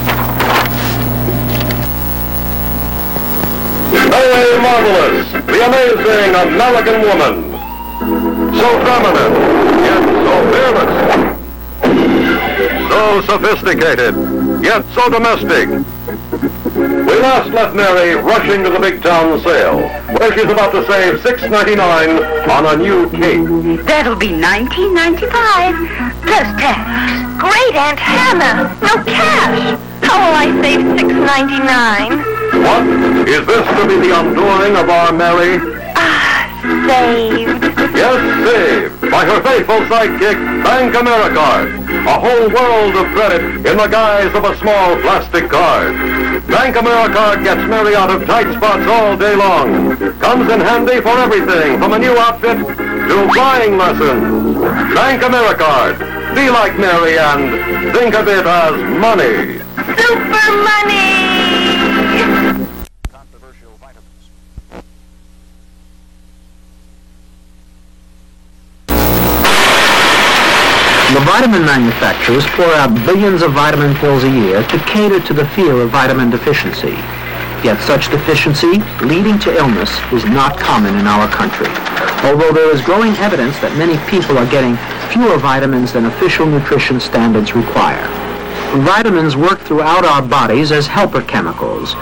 Very marvelous, the amazing American woman. So feminine, yet so fearless. So sophisticated, yet so domestic. We last left Mary rushing to the big town sale, where she's about to save $6.99 on a new cape. That'll be $19.95 plus tax. Great Aunt Hannah! No cash! How will I save $6.99? What? Is this to be the undoing of our Mary? Saved. Yes, saved by her faithful sidekick, Bank AmeriCard. A whole world of credit in the guise of a small plastic card. Bank AmeriCard gets Mary out of tight spots all day long. Comes in handy for everything from a new outfit to flying lessons. Bank AmeriCard. Be like Mary and think of it as money. Super money! The vitamin manufacturers pour out billions of vitamin pills a year to cater to the fear of vitamin deficiency. Yet such deficiency, leading to illness, is not common in our country. Although there is growing evidence that many people are getting fewer vitamins than official nutrition standards require. Vitamins work throughout our bodies as helper chemicals.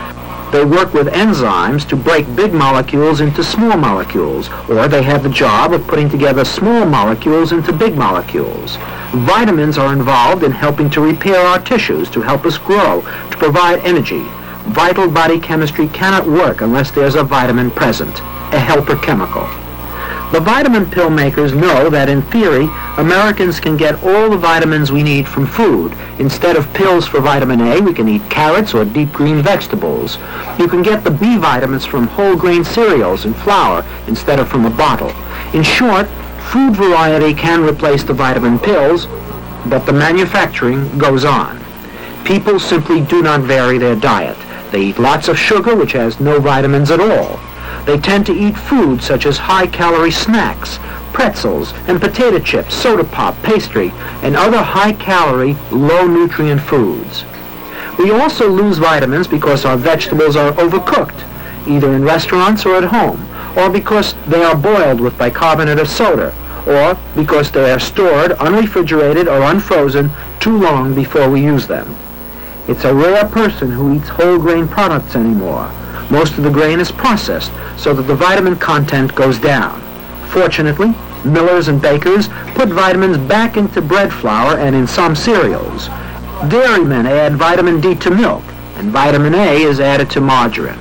They work with enzymes to break big molecules into small molecules, or they have the job of putting together small molecules into big molecules. Vitamins are involved in helping to repair our tissues, to help us grow, to provide energy. Vital body chemistry cannot work unless there's a vitamin present, a helper chemical. The vitamin pill makers know that in theory, Americans can get all the vitamins we need from food. Instead of pills for vitamin A, we can eat carrots or deep green vegetables. You can get the B vitamins from whole grain cereals and flour instead of from a bottle. In short, food variety can replace the vitamin pills, but the manufacturing goes on. People simply do not vary their diet. They eat lots of sugar, which has no vitamins at all. They tend to eat food such as high-calorie snacks, pretzels, and potato chips, soda pop, pastry, and other high-calorie, low-nutrient foods. We also lose vitamins because our vegetables are overcooked, either in restaurants or at home, or because they are boiled with bicarbonate of soda, or because they are stored unrefrigerated or unfrozen too long before we use them. It's a rare person who eats whole grain products anymore. Most of the grain is processed so that the vitamin content goes down. Fortunately, millers and bakers put vitamins back into bread flour and in some cereals. Dairymen add vitamin D to milk, and vitamin A is added to margarine.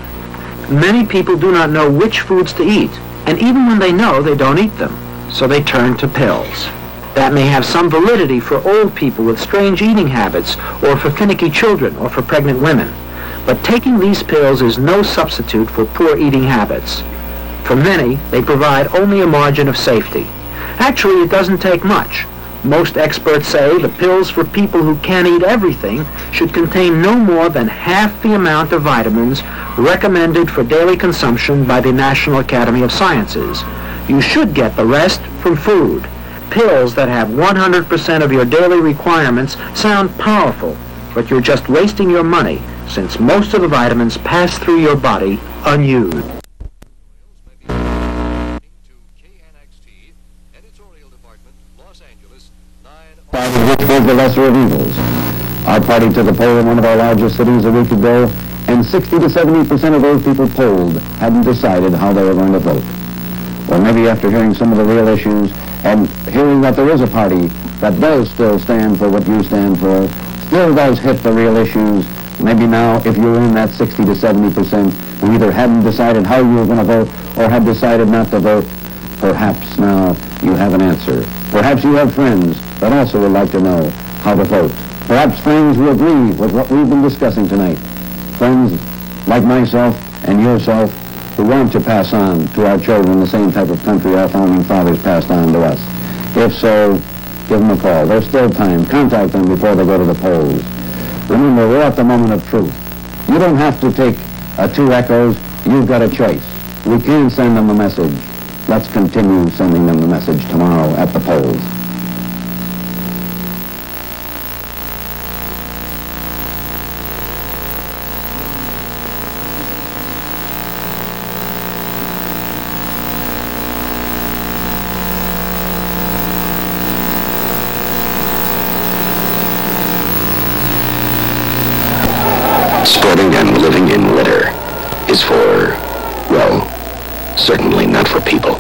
Many people do not know which foods to eat, and even when they know, they don't eat them, so they turn to pills. That may have some validity for old people with strange eating habits, or for finicky children, or for pregnant women. But taking these pills is no substitute for poor eating habits. For many, they provide only a margin of safety. Actually, it doesn't take much. Most experts say the pills for people who can't eat everything should contain no more than half the amount of vitamins recommended for daily consumption by the National Academy of Sciences. You should get the rest from food. Pills that have 100% of your daily requirements sound powerful, but you're just wasting your money, since most of the vitamins pass through your body unused. Which was the lesser of evils. Our party took a poll in one of our largest cities a week ago, and 60 to 70% of those people polled hadn't decided how they were going to vote. Well, maybe after hearing some of the real issues and hearing that there is a party that does still stand for what you stand for, still does hit the real issues, maybe now, if you're in that 60 to 70% who either hadn't decided how you were going to vote or had decided not to vote, perhaps now you have an answer. Perhaps you have friends that also would like to know how to vote. Perhaps friends who agree with what we've been discussing tonight. Friends like myself and yourself who want to pass on to our children the same type of country our founding fathers passed on to us. If so, give them a call. There's still time. Contact them before they go to the polls. Remember, we're at the moment of truth. You don't have to take two echoes. You've got a choice. We can send them a message. Let's continue sending them the message tomorrow at the polls. Sporting and living in litter is for, well, certainly not for people.